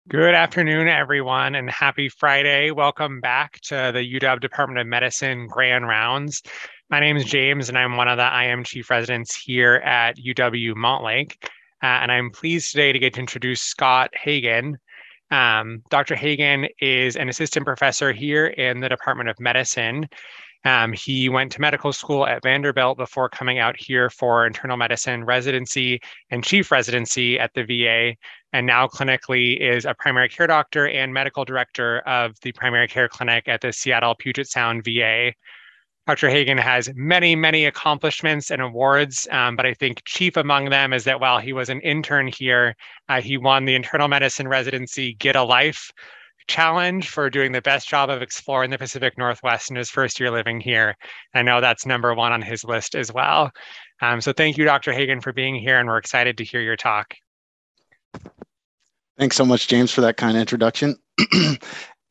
Good afternoon, everyone, and happy Friday. Welcome back to the UW Department of Medicine Grand Rounds. My name is James, and I'm one of the IM Chief Residents here at UW Montlake. And I'm pleased today to get to introduce Scott Hagan. Dr. Hagan is an assistant professor here in the Department of Medicine. He went to medical school at Vanderbilt before coming out here for internal medicine residency and chief residency at the VA, and now clinically is a primary care doctor and medical director of the primary care clinic at the Seattle Puget Sound VA. Dr. Hagan has many, many accomplishments and awards, but I think chief among them is that while he was an intern here, he won the internal medicine residency Get a Life challenge for doing the best job of exploring the Pacific Northwest in his first year living here. I know that's number one on his list as well. So thank you, Dr. Hagan, for being here, and we're excited to hear your talk. Thanks so much, James, for that kind introduction.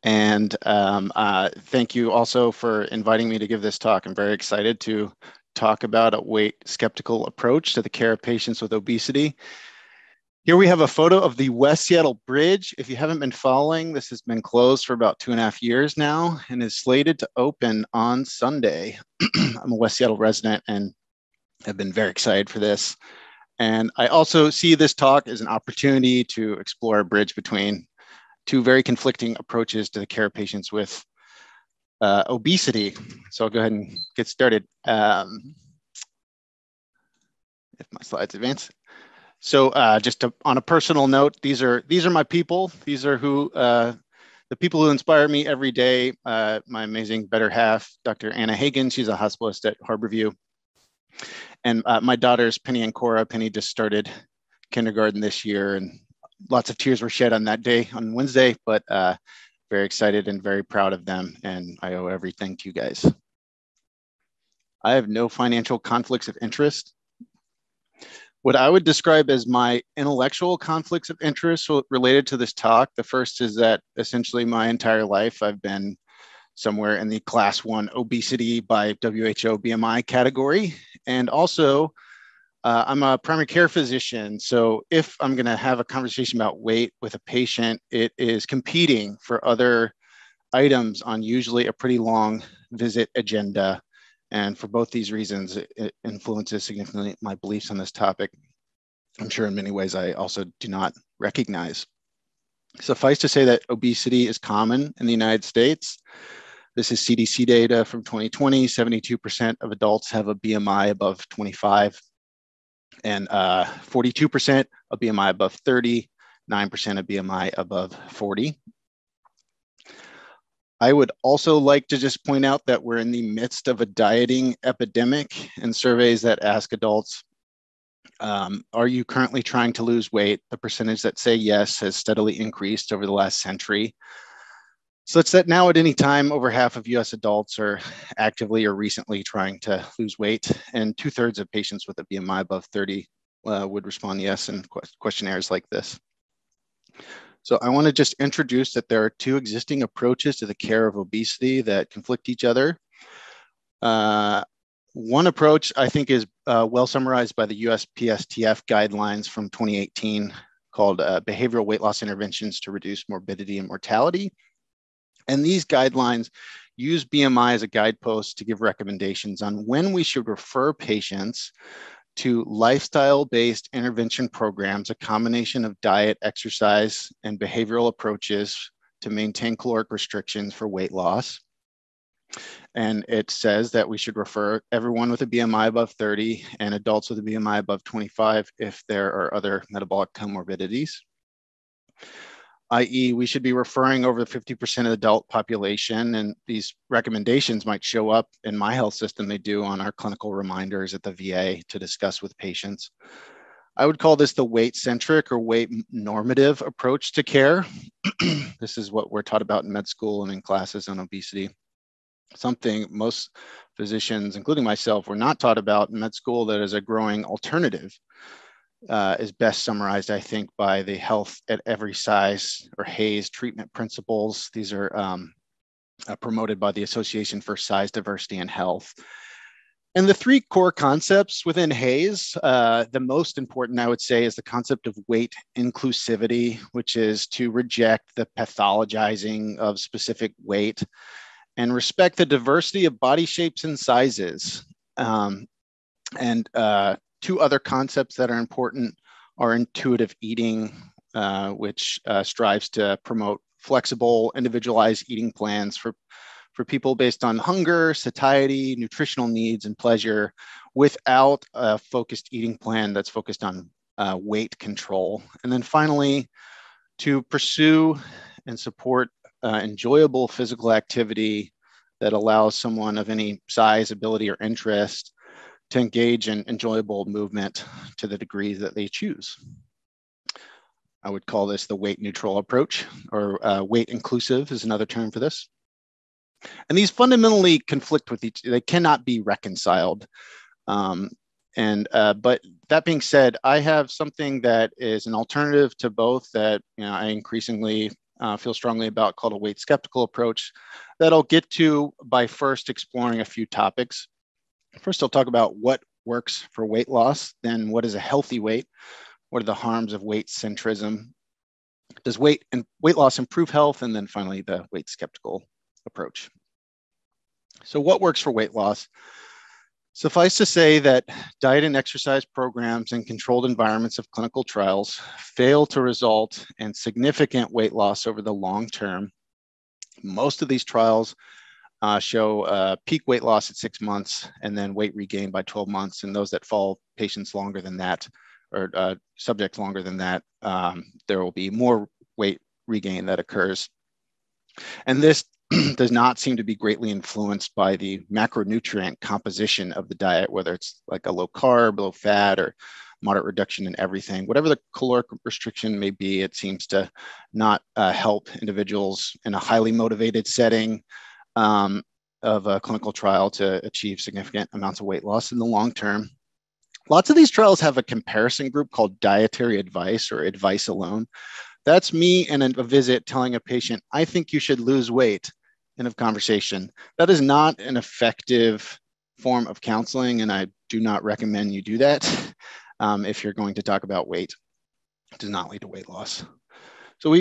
And thank you also for inviting me to give this talk. I'm very excited to talk about a weight skeptical approach to the care of patients with obesity. Here we have a photo of the West Seattle Bridge. If you haven't been following, this has been closed for about 2.5 years now and is slated to open on Sunday. I'm a West Seattle resident and have been very excited for this. And I also see this talk as an opportunity to explore a bridge between two very conflicting approaches to the care of patients with obesity. So I'll go ahead and get started. If my slides advance. So just on a personal note, these are my people. These are the people who inspire me every day. My amazing better half, Dr. Anna Hagan. She's a hospitalist at Harborview. And my daughters, Penny and Cora. Penny just started kindergarten this year, and lots of tears were shed on that day on Wednesday, but very excited and very proud of them. And I owe everything to you guys. I have no financial conflicts of interest. What I would describe as my intellectual conflicts of interest related to this talk, the first is that essentially my entire life I've been somewhere in the class 1 obesity by WHO BMI category. And also I'm a primary care physician. So if I'm gonna have a conversation about weight with a patient, it is competing for other items on usually a pretty long visit agenda. And for both these reasons, it influences significantly my beliefs on this topic. I'm sure in many ways I also do not recognize. Suffice to say that obesity is common in the United States. This is CDC data from 2020. 72% of adults have a BMI above 25, and 42% of BMI above 30, 9% of BMI above 40. I would also like to just point out that we're in the midst of a dieting epidemic, and surveys that ask adults, are you currently trying to lose weight? The percentage that say yes has steadily increased over the last century. Such that now at any time, over half of US adults are actively or recently trying to lose weight, and 2/3 of patients with a BMI above 30 would respond yes in questionnaires like this. So I want to just introduce that there are two existing approaches to the care of obesity that conflict each other. One approach I think is well summarized by the USPSTF guidelines from 2018 called Behavioral Weight Loss Interventions to Reduce Morbidity and Mortality. And these guidelines use BMI as a guidepost to give recommendations on when we should refer patients to lifestyle-based intervention programs, a combination of diet, exercise, and behavioral approaches to maintain caloric restrictions for weight loss. And it says that we should refer everyone with a BMI above 30 and adults with a BMI above 25 if there are other metabolic comorbidities, i.e. we should be referring over 50% of the adult population, and these recommendations might show up in my health system. They do on our clinical reminders at the VA to discuss with patients. I would call this the weight-centric or weight-normative approach to care. This is what we're taught about in med school and in classes on obesity. Something most physicians, including myself, were not taught about in med school that is a growing alternative. Is best summarized, I think, by the Health at Every Size or HAES treatment principles. These are promoted by the Association for Size, Diversity, and Health. And the three core concepts within HAES, the most important, I would say, is the concept of weight inclusivity, which is to reject the pathologizing of specific weight and respect the diversity of body shapes and sizes. And two other concepts that are important are intuitive eating, which strives to promote flexible, individualized eating plans for people based on hunger, satiety, nutritional needs, and pleasure, without a focused eating plan that's focused on weight control. And then finally, to pursue and support enjoyable physical activity that allows someone of any size, ability, or interest to engage in enjoyable movement to the degree that they choose. I would call this the weight neutral approach, or weight inclusive is another term for this. And these fundamentally conflict with each, they cannot be reconciled. But that being said, I have something that is an alternative to both that I increasingly feel strongly about, called a weight skeptical approach, that I'll get to by first exploring a few topics. First, I'll talk about what works for weight loss, then what is a healthy weight, what are the harms of weight centrism, does weight loss improve health, and then finally the weight skeptical approach. So what works for weight loss? Suffice to say that diet and exercise programs in controlled environments of clinical trials fail to result in significant weight loss over the long term. Most of these trials show peak weight loss at 6 months and then weight regain by 12 months. And those that follow patients longer than that, or subjects longer than that, there will be more weight regain that occurs. And this does not seem to be greatly influenced by the macronutrient composition of the diet, whether it's like a low carb, low fat, or moderate reduction in everything. Whatever the caloric restriction may be, it seems to not help individuals in a highly motivated setting of a clinical trial to achieve significant amounts of weight loss in the long term. Lots of these trials have a comparison group called dietary advice, or advice alone. That's me in a visit telling a patient, I think you should lose weight, end of conversation. That is not an effective form of counseling, and I do not recommend you do that if you're going to talk about weight. It does not lead to weight loss. So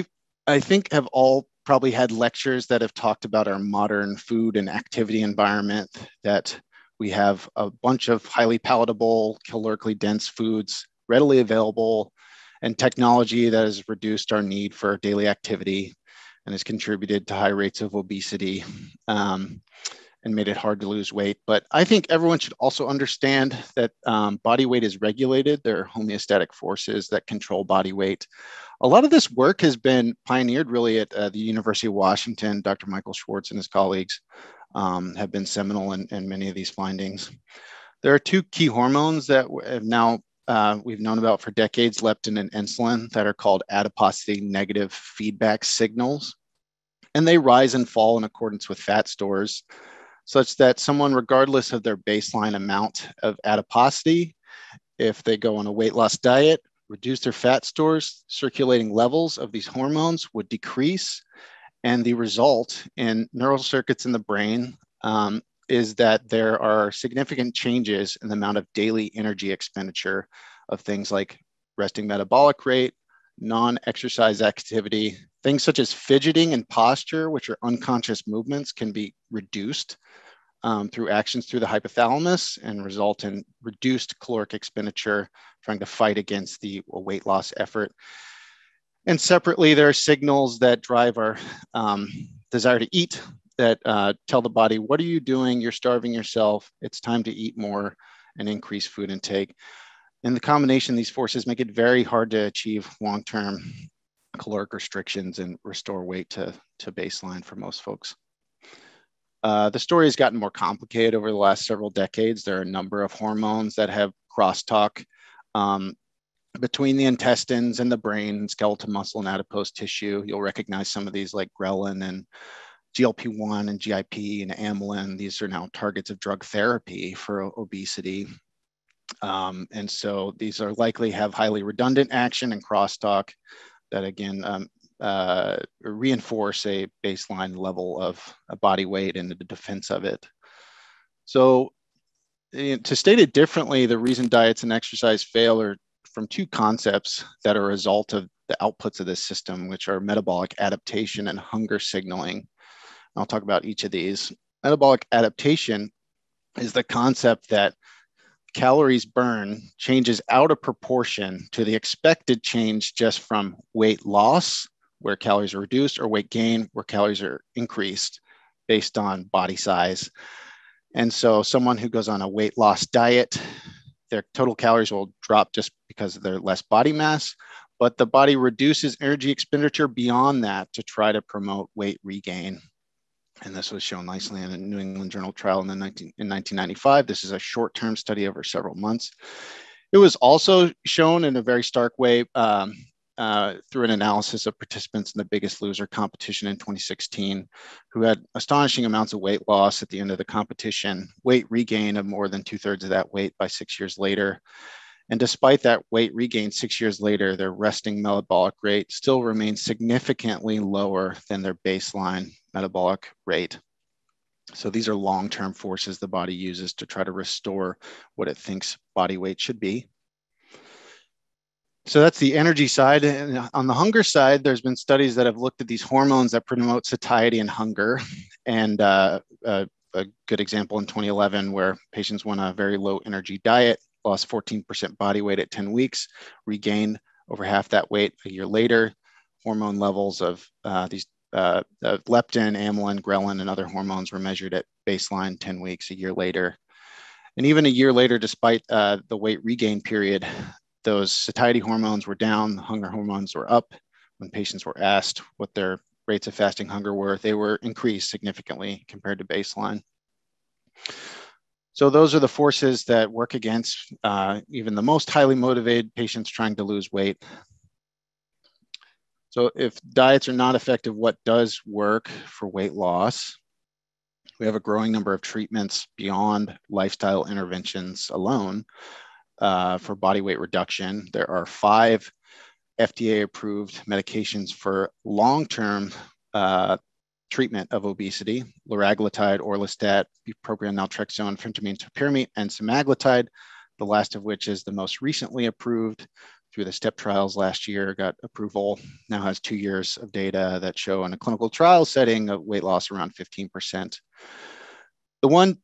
I think, have all probably had lectures that have talked about our modern food and activity environment, that we have a bunch of highly palatable, calorically dense foods readily available, and technology that has reduced our need for daily activity and has contributed to high rates of obesity and made it hard to lose weight. But I think everyone should also understand that body weight is regulated. There are homeostatic forces that control body weight. A lot of this work has been pioneered really at the University of Washington. Dr. Michael Schwartz and his colleagues have been seminal in many of these findings. There are two key hormones that have now we've known about for decades, leptin and insulin, that are called adiposity negative feedback signals. And they rise and fall in accordance with fat stores, such that someone, regardless of their baseline amount of adiposity, if they go on a weight loss diet, reduce their fat stores, circulating levels of these hormones would decrease. And the result in neural circuits in the brain is that there are significant changes in the amount of daily energy expenditure of things like resting metabolic rate, non-exercise activity. Things such as fidgeting and posture, which are unconscious movements, can be reduced through actions through the hypothalamus and result in reduced caloric expenditure, trying to fight against the weight loss effort. And separately, there are signals that drive our desire to eat, that tell the body, what are you doing? You're starving yourself. It's time to eat more and increase food intake. And the combination of these forces make it very hard to achieve long-term caloric restrictions and restore weight to baseline for most folks. The story has gotten more complicated over the last several decades. There are a number of hormones that have crosstalk between the intestines and the brain, skeletal muscle and adipose tissue. You'll recognize some of these like ghrelin and GLP-1 and GIP and amylin. These are now targets of drug therapy for obesity. And so these are likely have highly redundant action and crosstalk that again reinforce a baseline level of a body weight and the defense of it. So To state it differently, the reason diets and exercise fail are from two concepts that are a result of the outputs of this system, which are metabolic adaptation and hunger signaling. I'll talk about each of these. Metabolic adaptation is the concept that calories burn changes out of proportion to the expected change just from weight loss, where calories are reduced, or weight gain, where calories are increased based on body size. And so someone who goes on a weight loss diet, their total calories will drop just because of their less body mass, but the body reduces energy expenditure beyond that to try to promote weight regain. And this was shown nicely in a New England Journal trial in 1995. This is a short-term study over several months. It was also shown in a very stark way through an analysis of participants in the Biggest Loser competition in 2016, who had astonishing amounts of weight loss at the end of the competition, weight regain of more than 2/3 of that weight by 6 years later. And despite that weight regain 6 years later, their resting metabolic rate still remains significantly lower than their baseline metabolic rate. So these are long-term forces the body uses to try to restore what it thinks body weight should be. So that's the energy side. And on the hunger side, there's been studies that have looked at these hormones that promote satiety and hunger. And a good example in 2011, where patients went on a very low energy diet, lost 14% body weight at 10 weeks, regained over half that weight a year later. Hormone levels of these leptin, amylin, ghrelin, and other hormones were measured at baseline 10 weeks a year later. And even a year later, despite the weight regain period, those satiety hormones were down, the hunger hormones were up. When patients were asked what their rates of fasting hunger were, they were increased significantly compared to baseline. So those are the forces that work against even the most highly motivated patients trying to lose weight. So if diets are not effective, what does work for weight loss? We have a growing number of treatments beyond lifestyle interventions alone for body weight reduction. There are 5 FDA-approved medications for long-term treatment of obesity: liraglutide, orlistat, bupropion, naltrexone, phentermine, topiramate, and semaglutide, the last of which is the most recently approved through the STEP trials last year, got approval, now has 2 years of data that show in a clinical trial setting a weight loss around 15%. The one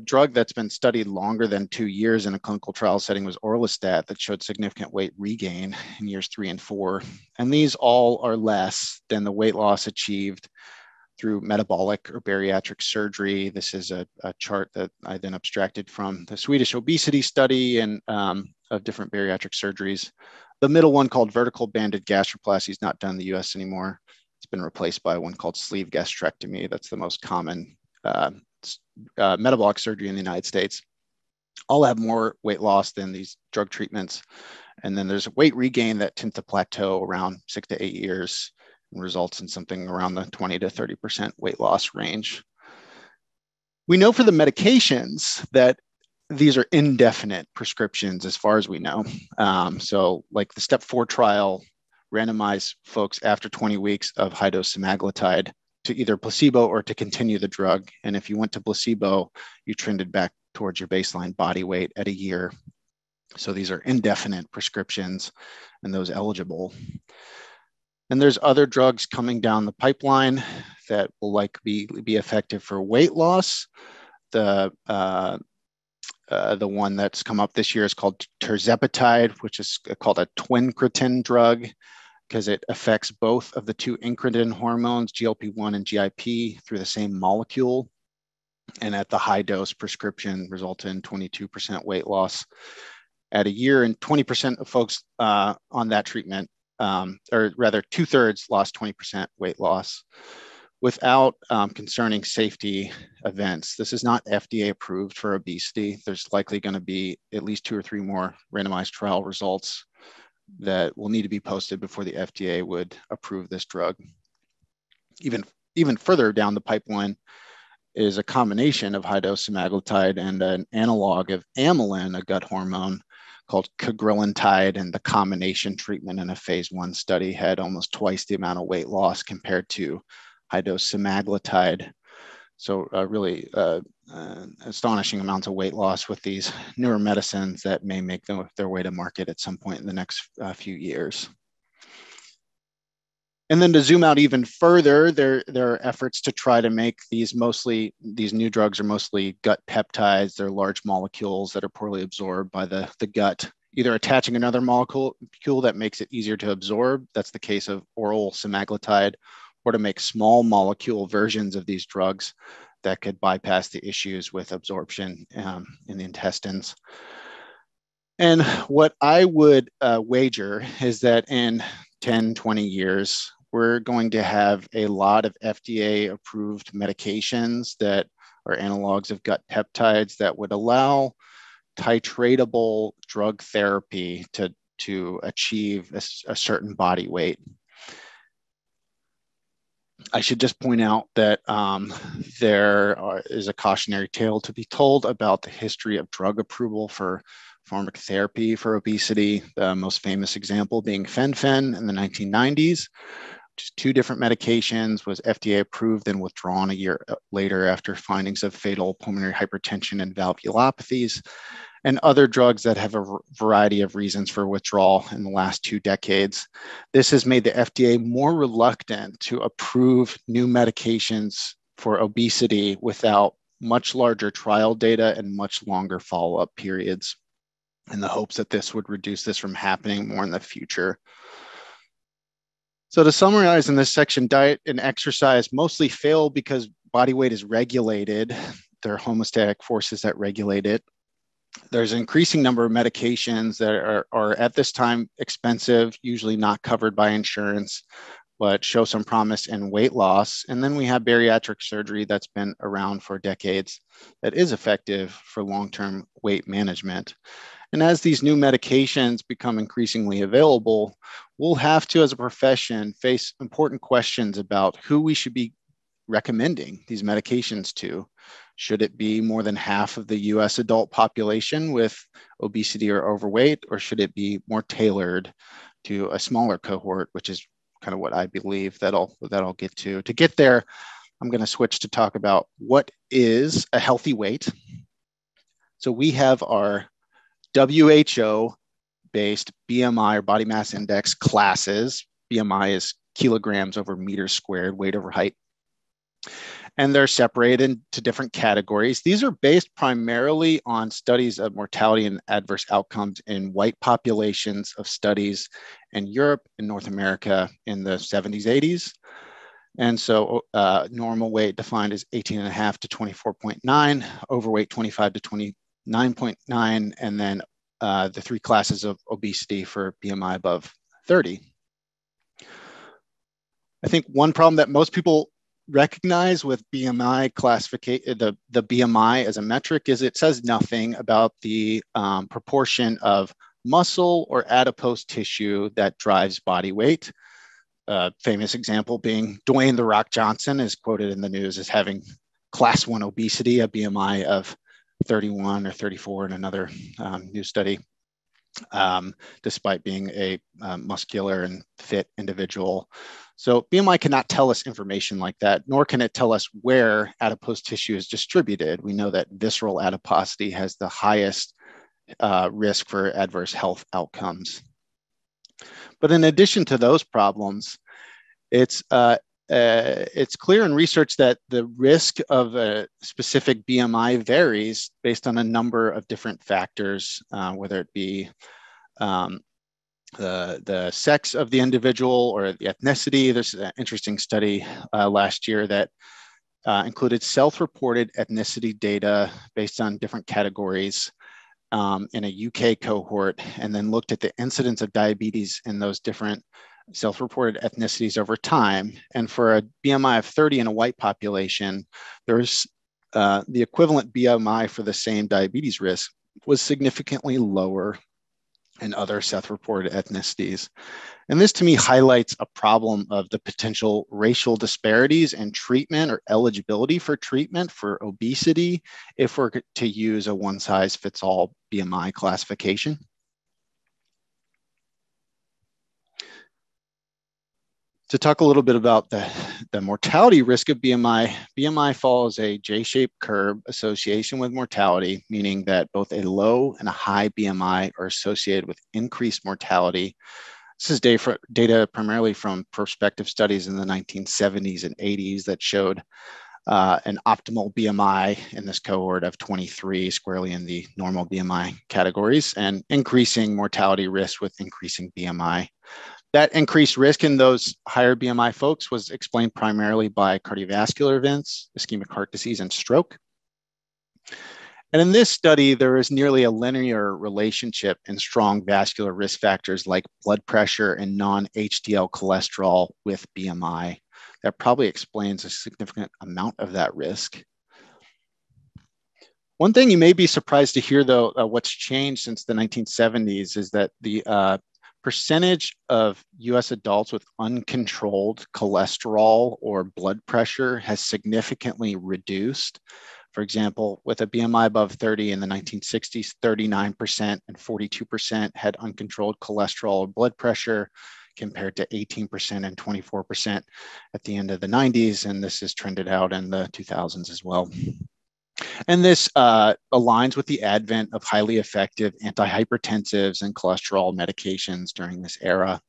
drug that's been studied longer than 2 years in a clinical trial setting was orlistat, that showed significant weight regain in years 3 and 4. And these all are less than the weight loss achieved through metabolic or bariatric surgery. This is a chart that I then abstracted from the Swedish obesity study and of different bariatric surgeries. The middle one, called vertical banded gastroplasty, is not done in the US anymore. It's been replaced by one called sleeve gastrectomy. That's the most common metabolic surgery in the United States. All have more weight loss than these drug treatments. And then there's a weight regain that tends to plateau around 6 to 8 years and results in something around the 20 to 30% weight loss range. We know for the medications that these are indefinite prescriptions as far as we know. So like the STEP 4 trial randomized folks after 20 weeks of high-dose semaglutide to either placebo or to continue the drug. And if you went to placebo, you trended back towards your baseline body weight at a year. So these are indefinite prescriptions and those eligible. And there's other drugs coming down the pipeline that will likely be effective for weight loss. The one that's come up this year is called tirzepatide, which is called a twincretin drug because it affects both of the 2 incretin hormones, GLP-1 and GIP, through the same molecule. And at the high dose prescription resulted in 22% weight loss at a year, and 20% of folks on that treatment, or rather 2/3 lost 20% weight loss without concerning safety events. This is not FDA approved for obesity. There's likely going to be at least 2 or 3 more randomized trial results that will need to be posted before the FDA would approve this drug. Even further down the pipeline is a combination of high-dose semaglutide and an analog of amylin, a gut hormone, called cagrilintide, and the combination treatment in a phase 1 study had almost twice the amount of weight loss compared to high-dose semaglutide. So really astonishing amounts of weight loss with these newer medicines that may make their way to market at some point in the next few years. And then to zoom out even further, there are efforts to try to make these new drugs are mostly gut peptides. They're large molecules that are poorly absorbed by the gut, either attaching another molecule that makes it easier to absorb. That's the case of oral semaglutide, or to make small molecule versions of these drugs that could bypass the issues with absorption in the intestines. And what I would wager is that in 10, 20 years, we're going to have a lot of FDA-approved medications that are analogs of gut peptides that would allow titratable drug therapy to achieve a certain body weight. I should just point out that there is a cautionary tale to be told about the history of drug approval for pharmacotherapy for obesity, the most famous example being fen-phen in the 1990s. Just 2 different medications, was FDA approved and withdrawn a year later after findings of fatal pulmonary hypertension and valvulopathies, and other drugs that have a variety of reasons for withdrawal in the last 2 decades. This has made the FDA more reluctant to approve new medications for obesity without much larger trial data and much longer follow-up periods, in the hopes that this would reduce this from happening more in the future. So to summarize in this section, diet and exercise mostly fail because body weight is regulated. There are homeostatic forces that regulate it. There's an increasing number of medications that are at this time expensive, usually not covered by insurance, but show some promise in weight loss. And then we have bariatric surgery that's been around for decades that is effective for long-term weight management. And as these new medications become increasingly available, we'll have to, as a profession, face important questions about who we should be recommending these medications to. Should it be more than half of the US adult population with obesity or overweight, or should it be more tailored to a smaller cohort, which is kind of what I believe that I'll get to. To get there, I'm going to switch to talk about what is a healthy weight. So we have our WHO-based BMI or body mass index classes. BMI is kilograms over meters squared, weight over height. And they're separated into different categories. These are based primarily on studies of mortality and adverse outcomes in white populations of studies in Europe and North America in the 70s, 80s. And so normal weight defined as 18.5 to 24.9, overweight 25 to 29.9, and then the 3 classes of obesity for BMI above 30. I think one problem that most people recognize with BMI classification, the BMI as a metric, is it says nothing about the proportion of muscle or adipose tissue that drives body weight. Famous example being Dwayne "The Rock" Johnson is quoted in the news as having class 1 obesity, a BMI of 31 or 34 in another new study, despite being a muscular and fit individual. So BMI cannot tell us information like that, nor can it tell us where adipose tissue is distributed. We know that visceral adiposity has the highest risk for adverse health outcomes. But in addition to those problems, it's clear in research that the risk of a specific BMI varies based on a number of different factors, whether it be the sex of the individual or the ethnicity. There's an interesting study last year that included self-reported ethnicity data based on different categories in a UK cohort, and then looked at the incidence of diabetes in those different self-reported ethnicities over time. And for a BMI of 30 in a white population, there's the equivalent BMI for the same diabetes risk was significantly lower in other self-reported ethnicities. And this to me highlights a problem of the potential racial disparities in treatment or eligibility for treatment for obesity if we're to use a one-size-fits-all BMI classification. To talk a little bit about the mortality risk of BMI, BMI follows a J-shaped curve association with mortality, meaning that both a low and a high BMI are associated with increased mortality. This is data primarily from prospective studies in the 1970s and 80s that showed an optimal BMI in this cohort of 23, squarely in the normal BMI categories, and increasing mortality risk with increasing BMI. That increased risk in those higher BMI folks was explained primarily by cardiovascular events, ischemic heart disease, and stroke. And in this study, there is nearly a linear relationship in strong vascular risk factors like blood pressure and non-HDL cholesterol with BMI. That probably explains a significant amount of that risk. One thing you may be surprised to hear, though, what's changed since the 1970s is that the percentage of US adults with uncontrolled cholesterol or blood pressure has significantly reduced. For example, with a BMI above 30 in the 1960s, 39% and 42% had uncontrolled cholesterol or blood pressure, compared to 18% and 24% at the end of the 90s. And this is trended out in the 2000s as well. And this aligns with the advent of highly effective antihypertensives and cholesterol medications during this era.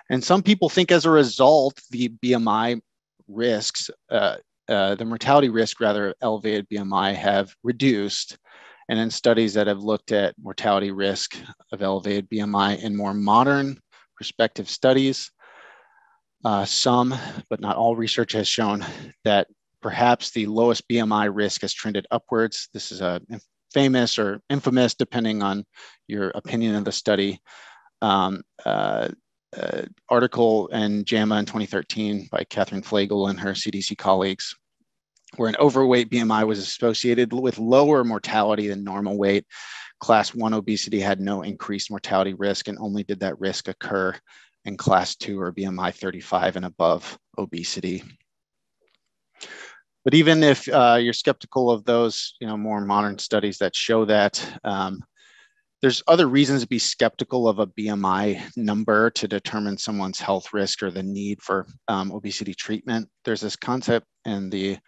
And some people think as a result, the BMI risks, the mortality risk rather of elevated BMI have reduced. And in studies that have looked at mortality risk of elevated BMI in more modern prospective studies, some, but not all research has shown that perhaps the lowest BMI risk has trended upwards. This is a famous or infamous, depending on your opinion of the study, article in JAMA in 2013 by Catherine Flagel and her CDC colleagues, where an overweight BMI was associated with lower mortality than normal weight. Class 1 obesity had no increased mortality risk, and only did that risk occur in class 2 or BMI 35 and above obesity. But even if you're skeptical of those, more modern studies that show that, there's other reasons to be skeptical of a BMI number to determine someone's health risk or the need for obesity treatment. There's this concept in the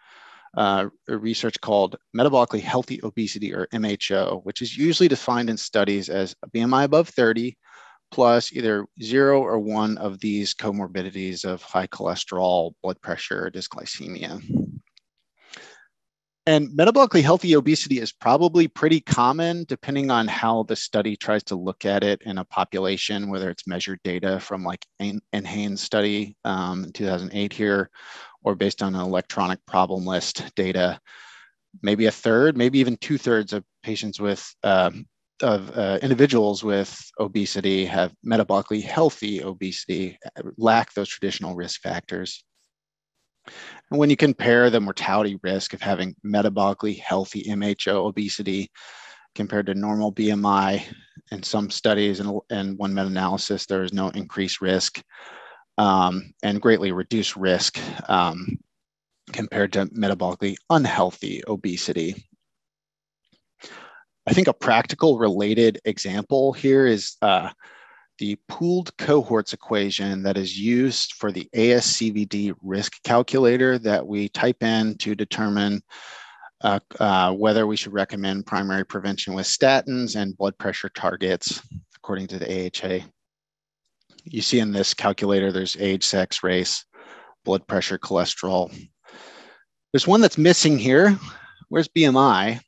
research called metabolically healthy obesity, or MHO, which is usually defined in studies as a BMI above 30 plus either 0 or 1 of these comorbidities of high cholesterol, blood pressure, or dysglycemia. And metabolically healthy obesity is probably pretty common depending on how the study tries to look at it in a population, whether it's measured data from like NHANES study in 2008 here, or based on an electronic problem list data. Maybe a third, maybe even 2/3 of patients with individuals with obesity have metabolically healthy obesity, lack those traditional risk factors. And when you compare the mortality risk of having metabolically healthy MHO obesity compared to normal BMI, in some studies and one meta-analysis, there is no increased risk and greatly reduced risk compared to metabolically unhealthy obesity. I think a practical related example here is the pooled cohorts equation that is used for the ASCVD risk calculator that we type in to determine whether we should recommend primary prevention with statins and blood pressure targets according to the AHA. You see in this calculator, there's age, sex, race, blood pressure, cholesterol. There's one that's missing here. Where's BMI?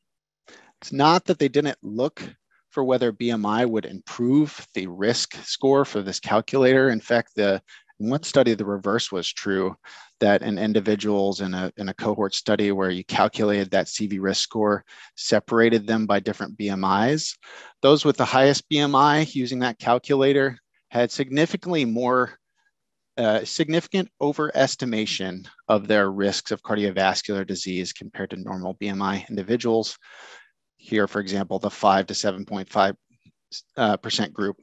It's not that they didn't look for whether BMI would improve the risk score for this calculator. In fact, in one study, the reverse was true, that in individuals in a cohort study where you calculated that CV risk score, separated them by different BMIs. Those with the highest BMI using that calculator had significantly more significant overestimation of their risks of cardiovascular disease compared to normal BMI individuals. Here, for example, the 5 to 7.5% group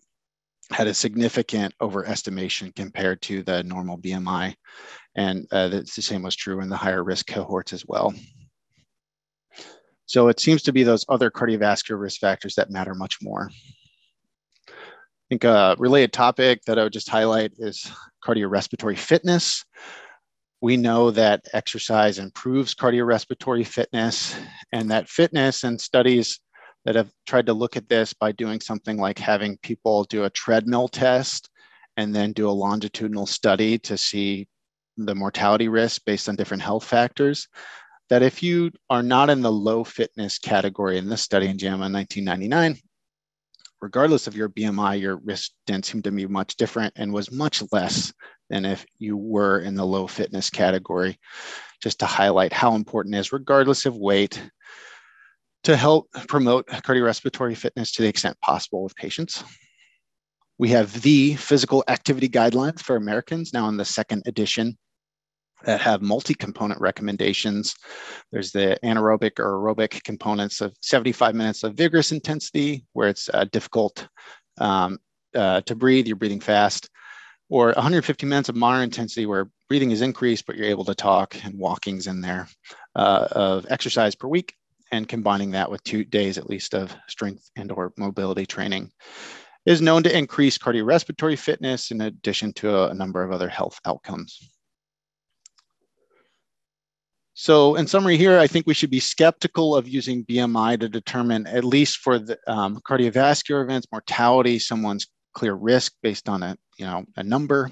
had a significant overestimation compared to the normal BMI. And the same was true in the higher risk cohorts as well. So it seems to be those other cardiovascular risk factors that matter much more. I think a related topic that I would just highlight is cardiorespiratory fitness. We know that exercise improves cardiorespiratory fitness, and that fitness and studies that have tried to look at this by doing something like having people do a treadmill test and then do a longitudinal study to see the mortality risk based on different health factors, that if you are not in the low fitness category in this study in JAMA 1999, regardless of your BMI, your risk didn't seem to be much different and was much less than if you were in the low fitness category, just to highlight how important it is, regardless of weight, to help promote cardiorespiratory fitness to the extent possible with patients. We have the physical activity guidelines for Americans now in the second edition that have multi-component recommendations. There's the anaerobic or aerobic components of 75 minutes of vigorous intensity, where it's difficult to breathe, you're breathing fast, or 150 minutes of moderate intensity where breathing is increased, but you're able to talk, and walking's in there, of exercise per week, and combining that with 2 days at least of strength and or mobility training is known to increase cardiorespiratory fitness in addition to a number of other health outcomes. So in summary here, I think we should be skeptical of using BMI to determine, at least for the cardiovascular events, mortality, someone's clear risk based on a number.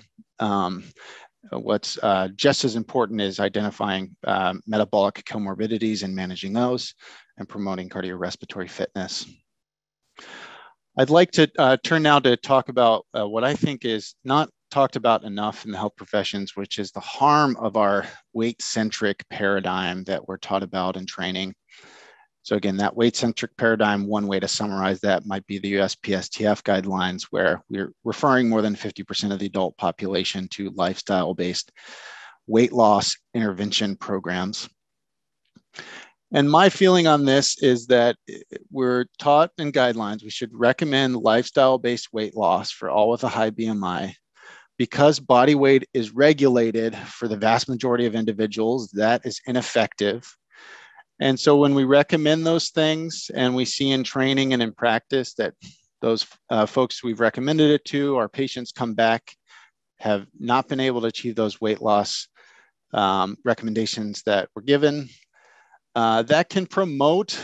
What's just as important is identifying metabolic comorbidities and managing those and promoting cardiorespiratory fitness. I'd like to turn now to talk about what I think is not talked about enough in the health professions, which is the harm of our weight-centric paradigm that we're taught about in training. So again, that weight-centric paradigm, one way to summarize that might be the USPSTF guidelines, where we're referring more than 50% of the adult population to lifestyle-based weight loss intervention programs. And my feeling on this is that we're taught in guidelines we should recommend lifestyle-based weight loss for all with a high BMI. Because body weight is regulated for the vast majority of individuals, that is ineffective. And so when we recommend those things and we see in training and in practice that those folks we've recommended it to, our patients come back, have not been able to achieve those weight loss recommendations that were given, that can promote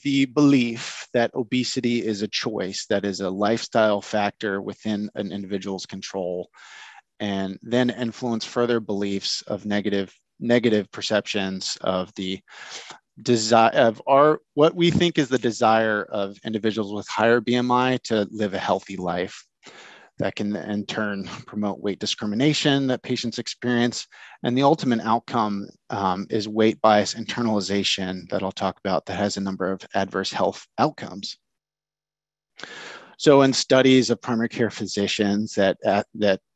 the belief that obesity is a choice, that is a lifestyle factor within an individual's control, and then influence further beliefs of negative perceptions of the desire of what we think is the desire of individuals with higher BMI to live a healthy life. That can in turn promote weight discrimination that patients experience. And the ultimate outcome is weight bias internalization that I'll talk about, that has a number of adverse health outcomes. So in studies of primary care physicians that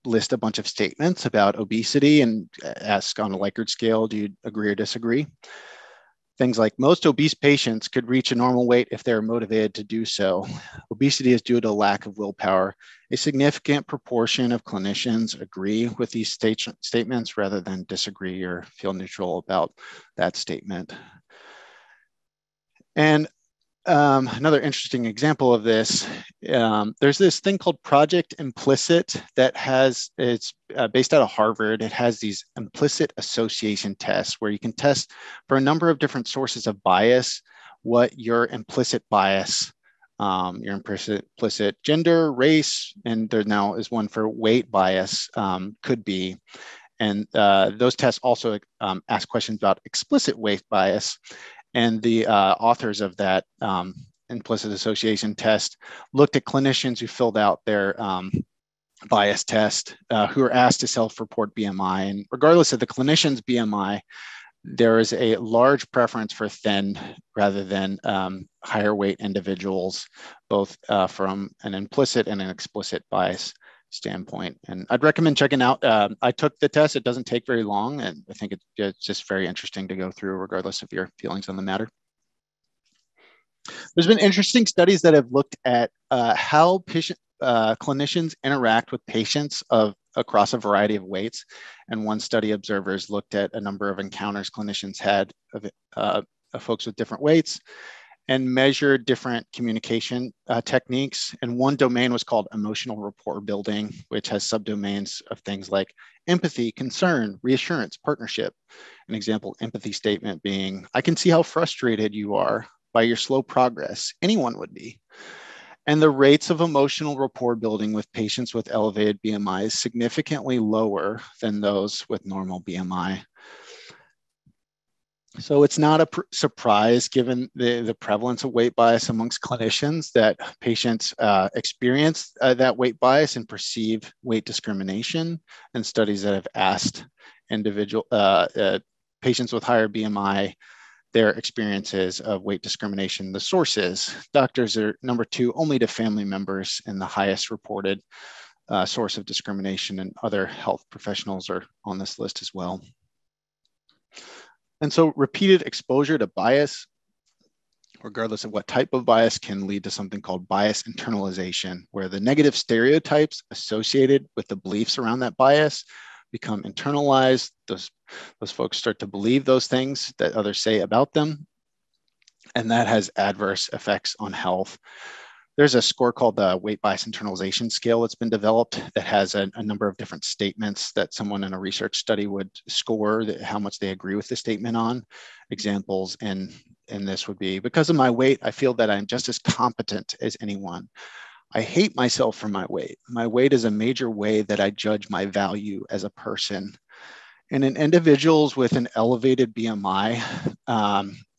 list a bunch of statements about obesity and ask on a Likert scale, do you agree or disagree? Things like most obese patients could reach a normal weight if they're motivated to do so. Obesity is due to lack of willpower. A significant proportion of clinicians agree with these statements rather than disagree or feel neutral about that statement. And another interesting example of this, there's this thing called Project Implicit that it's based out of Harvard. It has these implicit association tests where you can test for a number of different sources of bias, what your implicit bias, your implicit gender, race, and there now is one for weight bias could be. And those tests also ask questions about explicit weight bias. And the authors of that implicit association test looked at clinicians who filled out their bias test, who were asked to self-report BMI. And regardless of the clinician's BMI, there is a large preference for thin rather than higher weight individuals, both from an implicit and an explicit bias standpoint. And I'd recommend checking out, I took the test, it doesn't take very long, and I think it's just very interesting to go through regardless of your feelings on the matter. There's been interesting studies that have looked at how clinicians interact with patients across a variety of weights. And one study, observers looked at a number of encounters clinicians had of folks with different weights and measured different communication techniques. And one domain was called emotional rapport building, which has subdomains of things like empathy, concern, reassurance, partnership. An example empathy statement being, I can see how frustrated you are by your slow progress. Anyone would be. And the rates of emotional rapport building with patients with elevated BMI is significantly lower than those with normal BMI. So it's not a surprise, given the prevalence of weight bias amongst clinicians, that patients experience that weight bias and perceive weight discrimination. And studies that have asked patients with higher BMI their experiences of weight discrimination. The sources, doctors are number 2 only to family members, and the highest reported source of discrimination, and other health professionals are on this list as well. And so repeated exposure to bias, regardless of what type of bias, can lead to something called bias internalization, where the negative stereotypes associated with the beliefs around that bias become internalized. Those folks start to believe those things that others say about them, and that has adverse effects on health. There's a score called the weight bias internalization scale that's been developed that has a number of different statements that someone in a research study would score how much they agree with the statement on. Examples in this would be, because of my weight, I feel that I'm just as competent as anyone. I hate myself for my weight. My weight is a major way that I judge my value as a person. And in individuals with an elevated BMI,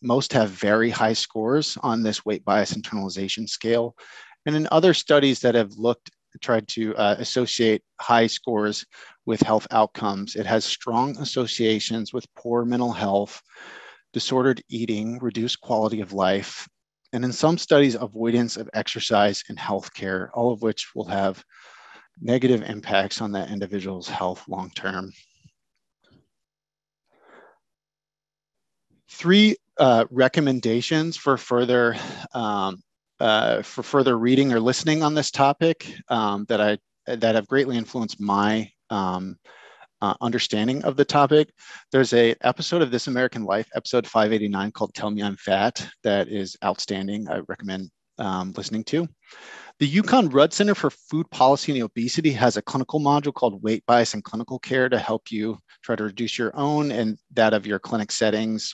most have very high scores on this weight bias internalization scale. And in other studies that have tried to associate high scores with health outcomes, it has strong associations with poor mental health, disordered eating, reduced quality of life, and in some studies, avoidance of exercise and healthcare, all of which will have negative impacts on that individual's health long-term. 3 recommendations for further reading or listening on this topic that have greatly influenced my understanding of the topic. There's an episode of This American Life, episode 589, called Tell Me I'm Fat, that is outstanding. I recommend listening to. The UConn Rudd Center for Food Policy and Obesity has a clinical module called Weight Bias in Clinical Care to help you try to reduce your own and that of your clinic settings,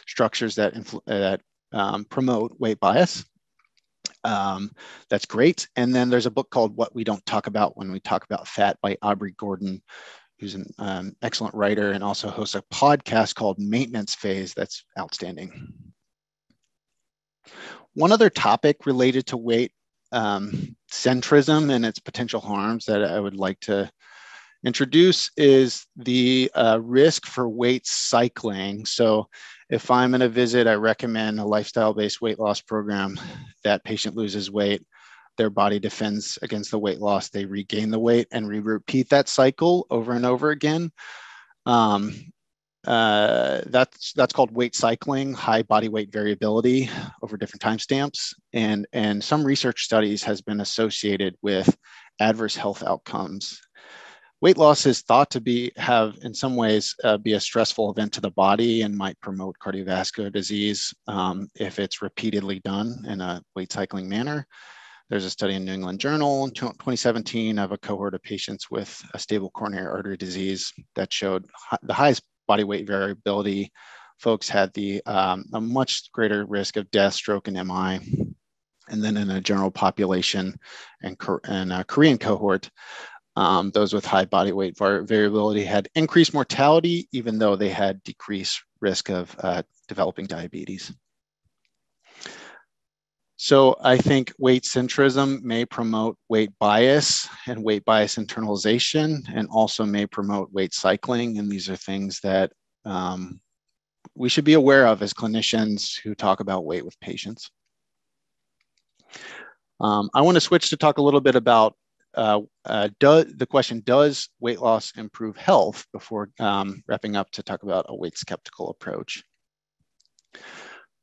structures that promote weight bias. That's great. And then there's a book called What We Don't Talk About When We Talk About Fat by Aubrey Gordon, who's an excellent writer and also hosts a podcast called Maintenance Phase that's outstanding. One other topic related to weight centrism and its potential harms that I would like to introduce is the risk for weight cycling. So if I'm in a visit, I recommend a lifestyle-based weight loss program. That patient loses weight, their body defends against the weight loss, they regain the weight, and we repeat that cycle over and over again. That's called weight cycling, high body weight variability over different timestamps. And some research studies has been associated with adverse health outcomes. Weight loss is thought to have in some ways be a stressful event to the body and might promote cardiovascular disease if it's repeatedly done in a weight cycling manner. There's a study in New England Journal in 2017 of a cohort of patients with a stable coronary artery disease that showed the highest body weight variability. Folks had a much greater risk of death, stroke, and MI. And then in a general population and a Korean cohort, those with high body weight variability had increased mortality, even though they had decreased risk of developing diabetes. So I think weight centrism may promote weight bias and weight bias internalization, and also may promote weight cycling. And these are things that we should be aware of as clinicians who talk about weight with patients. I want to switch to talk a little bit about the question, does weight loss improve health, before wrapping up to talk about a weight skeptical approach.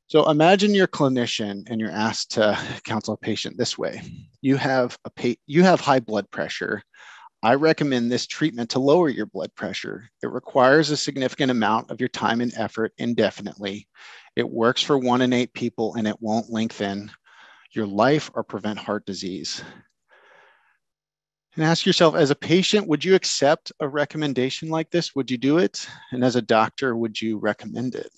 So imagine you're a clinician and you're asked to counsel a patient this way. You have high blood pressure. I recommend this treatment to lower your blood pressure. It requires a significant amount of your time and effort indefinitely. It works for 1 in 8 people, and it won't lengthen your life or prevent heart disease. And ask yourself, as a patient, would you accept a recommendation like this? Would you do it? And as a doctor, would you recommend it?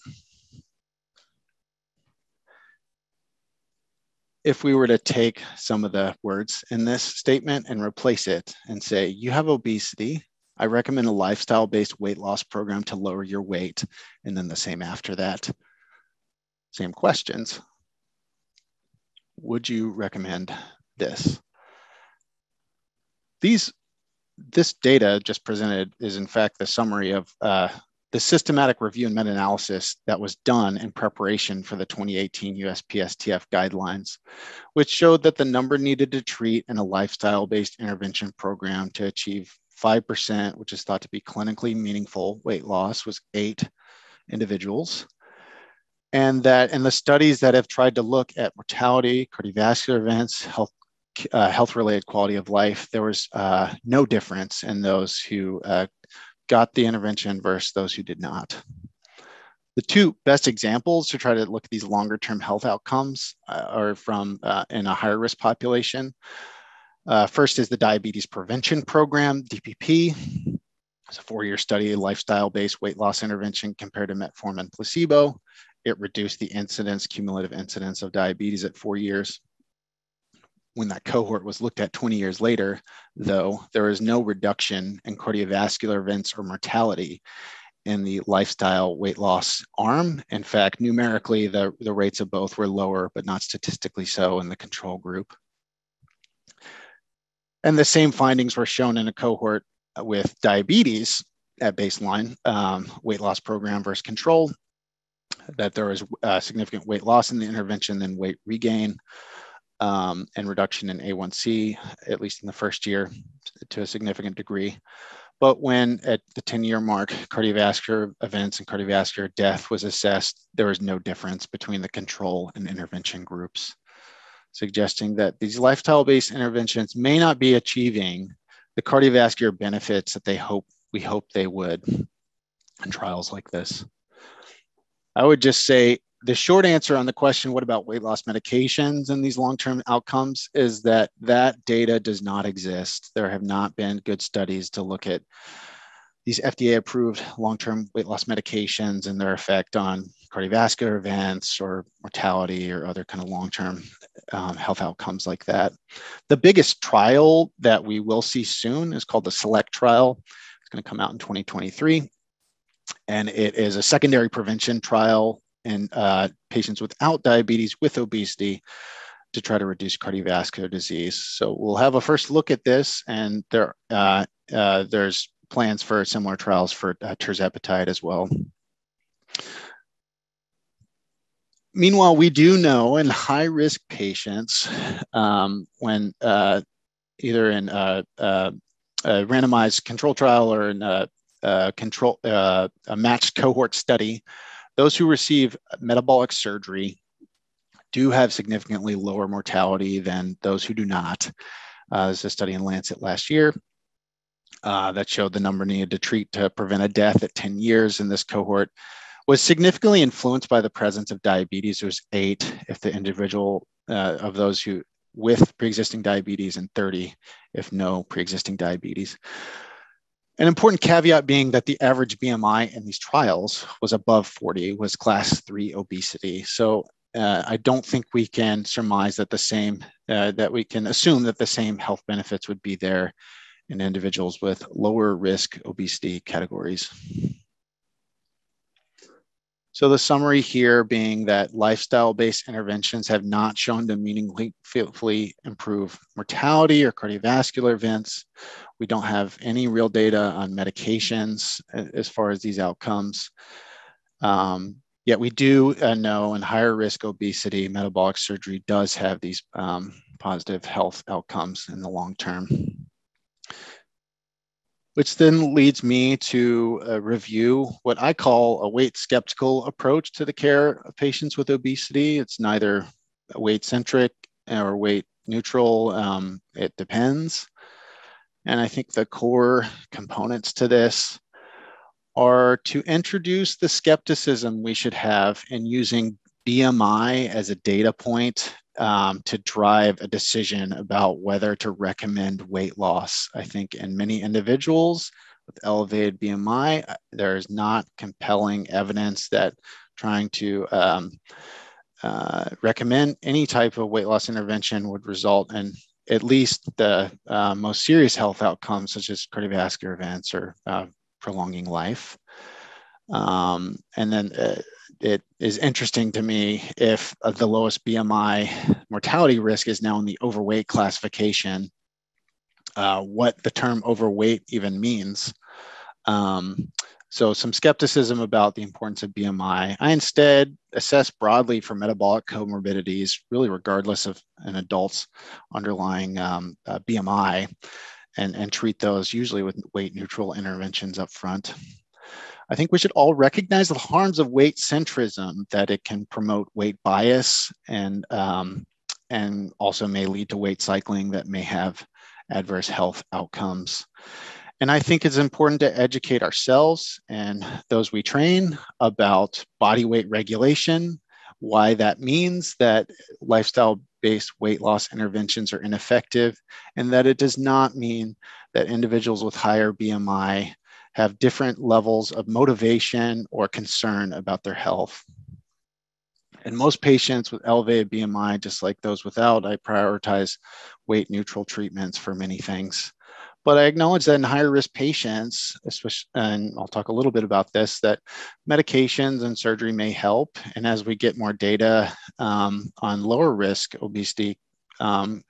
If we were to take some of the words in this statement and replace it and say, you have obesity, I recommend a lifestyle-based weight loss program to lower your weight. And then the same after that, same questions. Would you recommend this? This data just presented is in fact the summary of the systematic review and meta-analysis that was done in preparation for the 2018 USPSTF guidelines, which showed that the number needed to treat in a lifestyle-based intervention program to achieve 5%, which is thought to be clinically meaningful weight loss, was 8 individuals. And that in the studies that have tried to look at mortality, cardiovascular events, health-related quality of life, there was no difference in those who got the intervention versus those who did not. The 2 best examples to try to look at these longer-term health outcomes are from in a higher risk population. First is the Diabetes Prevention Program, DPP. It's a 4-year study, lifestyle-based weight loss intervention compared to metformin and placebo. It reduced the cumulative incidence of diabetes at 4 years. When that cohort was looked at 20 years later, though, there is no reduction in cardiovascular events or mortality in the lifestyle weight loss arm. In fact, numerically, the rates of both were lower, but not statistically so in the control group. And the same findings were shown in a cohort with diabetes at baseline, weight loss program versus control, that there was significant weight loss in the intervention, then weight regain, and reduction in A1C, at least in the first year to a significant degree. But when at the 10-year mark, cardiovascular events and cardiovascular death was assessed, there was no difference between the control and intervention groups, suggesting that these lifestyle-based interventions may not be achieving the cardiovascular benefits that we hope they would in trials like this. I would just say the short answer on the question, what about weight loss medications and these long-term outcomes, is that data does not exist. There have not been good studies to look at these FDA-approved long-term weight loss medications and their effect on cardiovascular events or mortality or other kind of long-term health outcomes like that. The biggest trial that we will see soon is called the SELECT trial. It's going to come out in 2023. And it is a secondary prevention trial in patients without diabetes with obesity to try to reduce cardiovascular disease. So we'll have a first look at this, and there's plans for similar trials for tirzepatide as well. Meanwhile, we do know in high-risk patients, when either in a randomized control trial or in a matched cohort study, those who receive metabolic surgery do have significantly lower mortality than those who do not. There's a study in Lancet last year that showed the number needed to treat to prevent a death at 10 years in this cohort was significantly influenced by the presence of diabetes. It was 8 if the individual of those who with pre-existing diabetes and 30 if no pre-existing diabetes. An important caveat being that the average BMI in these trials was above 40, was class 3 obesity. So I don't think we can surmise that that we can assume that the same health benefits would be there in individuals with lower risk obesity categories. So the summary here being that lifestyle-based interventions have not shown to meaningfully improve mortality or cardiovascular events. We don't have any real data on medications as far as these outcomes. Yet we do know in higher risk obesity, metabolic surgery does have these positive health outcomes in the long term. Which then leads me to review what I call a weight skeptical approach to the care of patients with obesity. It's neither weight centric or weight neutral. It depends. And I think the core components to this are to introduce the skepticism we should have in using BMI as a data point to drive a decision about whether to recommend weight loss. I think in many individuals with elevated BMI, there is not compelling evidence that trying to recommend any type of weight loss intervention would result in at least the most serious health outcomes, such as cardiovascular events or prolonging life. And then it is interesting to me if the lowest BMI mortality risk is now in the overweight classification, what the term overweight even means. So some skepticism about the importance of BMI. I instead assess broadly for metabolic comorbidities, really regardless of an adult's underlying BMI, and treat those usually with weight neutral interventions up front. I think we should all recognize the harms of weight centrism, that it can promote weight bias and also may lead to weight cycling that may have adverse health outcomes. And I think it's important to educate ourselves and those we train about body weight regulation, why that means that lifestyle-based weight loss interventions are ineffective, and that it does not mean that individuals with higher BMI have different levels of motivation or concern about their health. And most patients with elevated BMI, just like those without, I prioritize weight neutral treatments for many things. But I acknowledge that in higher risk patients, especially, and I'll talk a little bit about this, that medications and surgery may help. And as we get more data on lower risk obesity and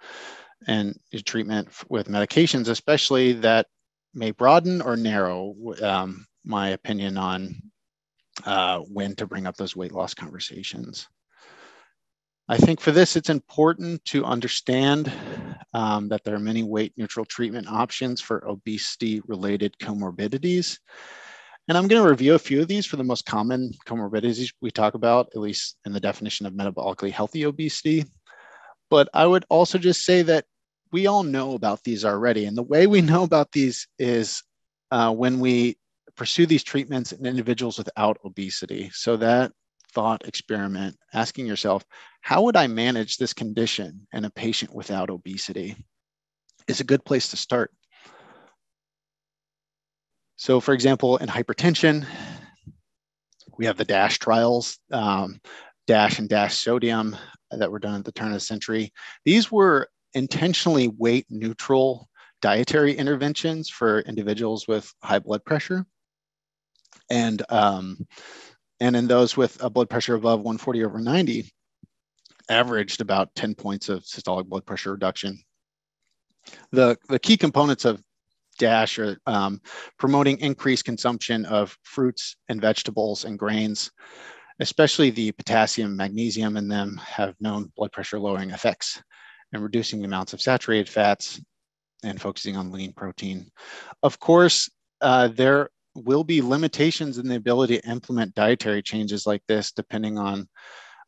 treatment with medications, especially, that may broaden or narrow my opinion on when to bring up those weight loss conversations. I think for this, it's important to understand that there are many weight neutral treatment options for obesity related comorbidities. And I'm going to review a few of these for the most common comorbidities we talk about, at least in the definition of metabolically healthy obesity. But I would also just say that we all know about these already. And the way we know about these is when we pursue these treatments in individuals without obesity. So that thought experiment, asking yourself, how would I manage this condition in a patient without obesity, is a good place to start. So for example, in hypertension, we have the DASH trials, DASH and DASH sodium that were done at the turn of the century. These were intentionally weight neutral dietary interventions for individuals with high blood pressure. And in those with a blood pressure above 140/90, averaged about 10 points of systolic blood pressure reduction. The key components of DASH are promoting increased consumption of fruits and vegetables and grains, especially the potassium and magnesium in them have known blood pressure lowering effects, and reducing the amounts of saturated fats and focusing on lean protein. Of course, there will be limitations in the ability to implement dietary changes like this depending on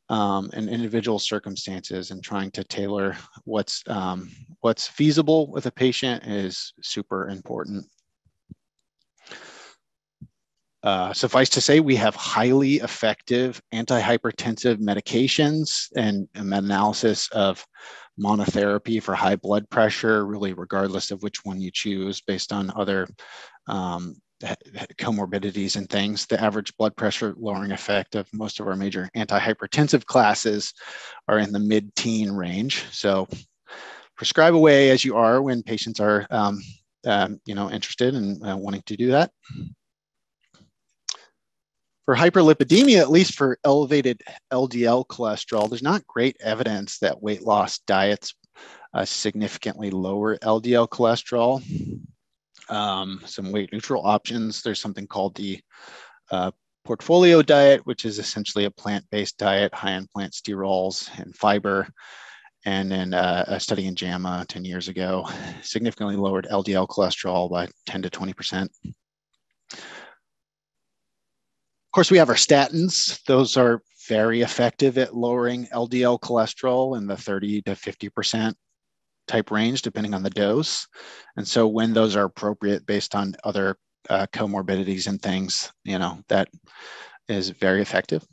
an individual circumstances, and trying to tailor what's feasible with a patient is super important. Suffice to say, we have highly effective antihypertensive medications and a meta-analysis of monotherapy for high blood pressure, really regardless of which one you choose based on other comorbidities and things. The average blood pressure lowering effect of most of our major antihypertensive classes are in the mid-teen range. So prescribe away as you are when patients are interested in wanting to do that. For hyperlipidemia, at least for elevated LDL cholesterol, there's not great evidence that weight loss diets significantly lower LDL cholesterol. Some weight neutral options. There's something called the portfolio diet, which is essentially a plant-based diet high in plant sterols and fiber. And then a study in JAMA 10 years ago significantly lowered LDL cholesterol by 10 to 20%. Of course, we have our statins. Those are very effective at lowering LDL cholesterol in the 30 to 50% type range, depending on the dose. And so when those are appropriate based on other comorbidities and things, that is very effective.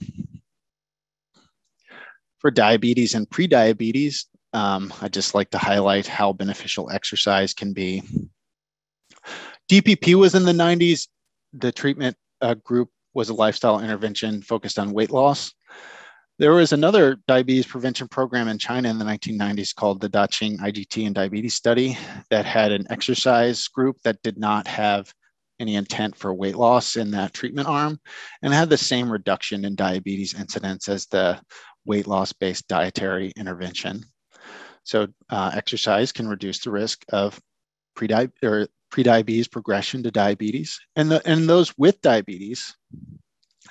For diabetes and prediabetes, I just like to highlight how beneficial exercise can be. DPP was in the 90s. The treatment group was a lifestyle intervention focused on weight loss. There was another diabetes prevention program in China in the 1990s called the Daqing IGT and Diabetes Study that had an exercise group that did not have any intent for weight loss in that treatment arm and had the same reduction in diabetes incidence as the weight loss-based dietary intervention. So exercise can reduce the risk of prediabetes progression to diabetes. And those with diabetes,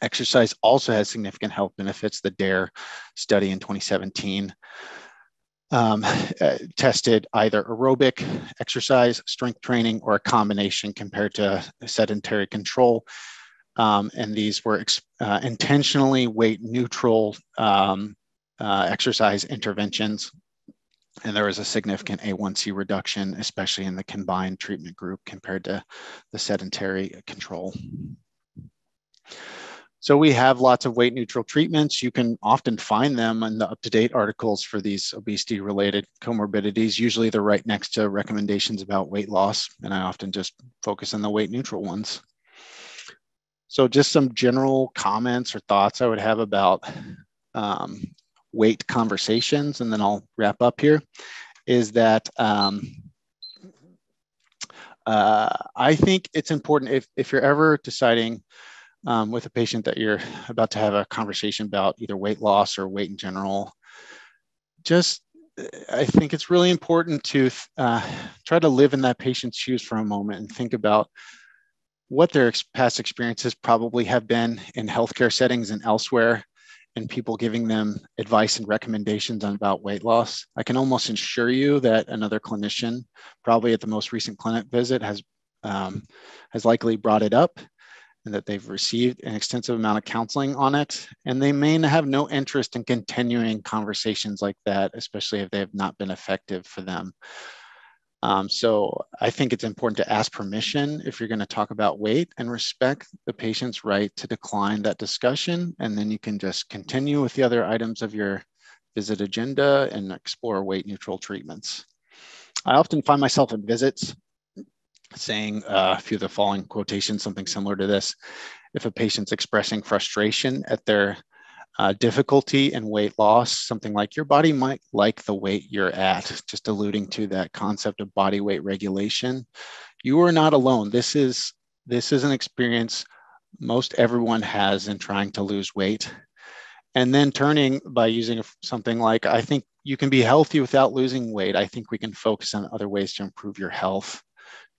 exercise also has significant health benefits. The DARE study in 2017 tested either aerobic exercise, strength training, or a combination compared to sedentary control. And these were intentionally weight neutral exercise interventions. And there was a significant A1C reduction, especially in the combined treatment group compared to the sedentary control. So we have lots of weight neutral treatments. You can often find them in the up-to-date articles for these obesity-related comorbidities. Usually they're right next to recommendations about weight loss, and I often just focus on the weight neutral ones. So just some general comments or thoughts I would have about weight conversations, and then I'll wrap up here, is that I think it's important if you're ever deciding with a patient that you're about to have a conversation about either weight loss or weight in general, I think it's really important to try to live in that patient's shoes for a moment and think about what their past experiences probably have been in healthcare settings and elsewhere, and people giving them advice and recommendations on about weight loss. I can almost assure you that another clinician, probably at the most recent clinic visit, has likely brought it up, and that they've received an extensive amount of counseling on it. And they may have no interest in continuing conversations like that, especially if they have not been effective for them. So I think it's important to ask permission if you're going to talk about weight, and respect the patient's right to decline that discussion. And then you can just continue with the other items of your visit agenda and explore weight neutral treatments. I often find myself in visits saying a few of the following quotations, something similar to this. If a patient's expressing frustration at their difficulty in weight loss, something like, your body might like the weight you're at, just alluding to that concept of body weight regulation. You are not alone. This is an experience most everyone has in trying to lose weight. And then turning by using something like, I think you can be healthy without losing weight. I think we can focus on other ways to improve your health,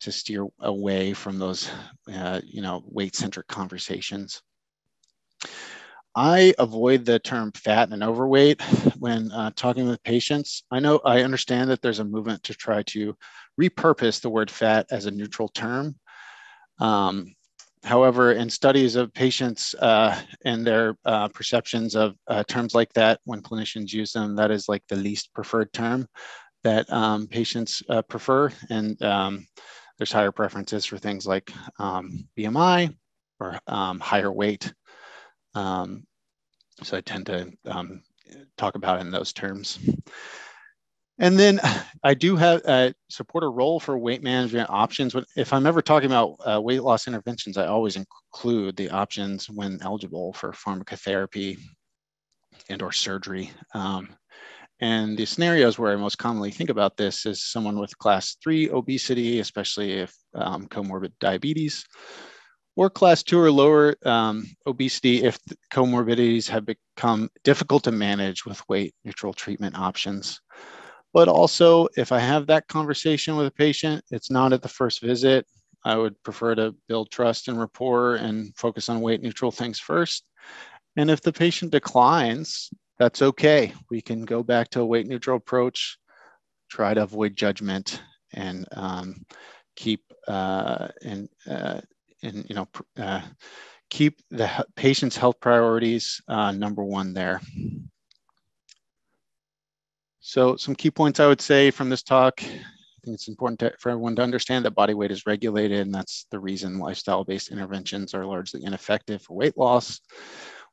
to steer away from those weight-centric conversations. I avoid the term fat and overweight when talking with patients. I understand that there's a movement to try to repurpose the word fat as a neutral term. However, in studies of patients and their perceptions of terms like that, when clinicians use them, that is like the least preferred term that patients prefer. And there's higher preferences for things like BMI or higher weight. So I tend to talk about it in those terms. And then I do support a role for weight management options. If I'm ever talking about weight loss interventions, I always include the options when eligible for pharmacotherapy and or surgery. And the scenarios where I most commonly think about this is someone with class 3 obesity, especially if comorbid diabetes, or class 2 or lower obesity if the comorbidities have become difficult to manage with weight neutral treatment options. But also, if I have that conversation with a patient, it's not at the first visit. I would prefer to build trust and rapport and focus on weight neutral things first. And if the patient declines, that's okay. We can go back to a weight neutral approach, try to avoid judgment, and keep keep the patient's health priorities number one there. So some key points I would say from this talk: think it's important for everyone to understand that body weight is regulated, and that's the reason lifestyle-based interventions are largely ineffective for weight loss.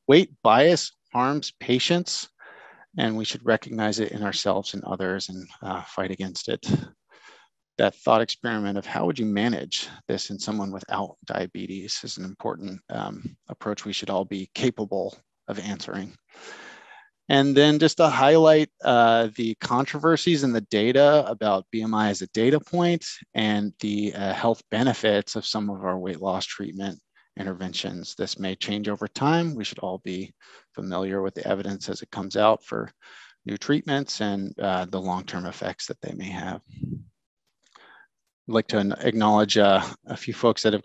Weight bias harms patients, and we should recognize it in ourselves and others and fight against it. That thought experiment of how would you manage this in someone without diabetes is an important approach we should all be capable of answering. And then just to highlight the controversies in the data about BMI as a data point and the health benefits of some of our weight loss treatment interventions. This may change over time. We should all be familiar with the evidence as it comes out for new treatments and the long-term effects that they may have. I'd like to acknowledge a few folks that have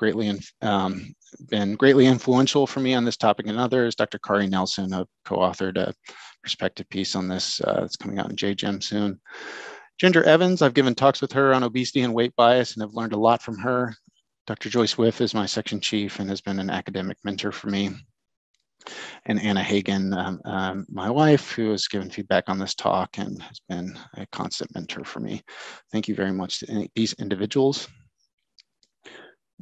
been greatly influential for me on this topic and others. Dr. Kari Nelson co-authored a perspective piece on this. It's coming out in JGEM soon. Ginger Evans, I've given talks with her on obesity and weight bias and have learned a lot from her. Dr. Joyce Wiff is my section chief and has been an academic mentor for me. And Anna Hagen, my wife, who has given feedback on this talk and has been a constant mentor for me. Thank you very much to these individuals.